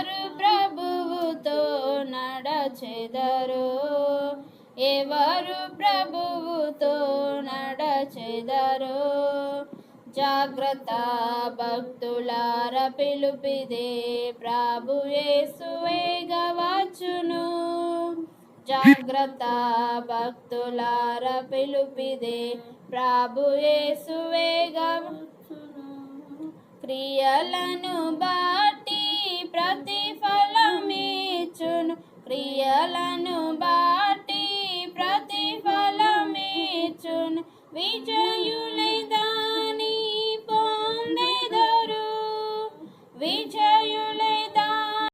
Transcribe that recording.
ఎవరు ప్రభువుతో నడచెదరు? ఎవరు ప్రభువుతో నడచెదరు? జాగ్రత్త భక్తులార పిలుపిదే, ప్రభు యేసు వేగవచ్చును. జాగ్రత్త భక్తులార పిలుపిదే, ప్రభు యేసు వేగవచ్చును. క్రియలను బట్టి ప్రతిఫలమిచ్చును, క్రియలను బట్టి ప్రతిఫలమిచ్చును. విజయు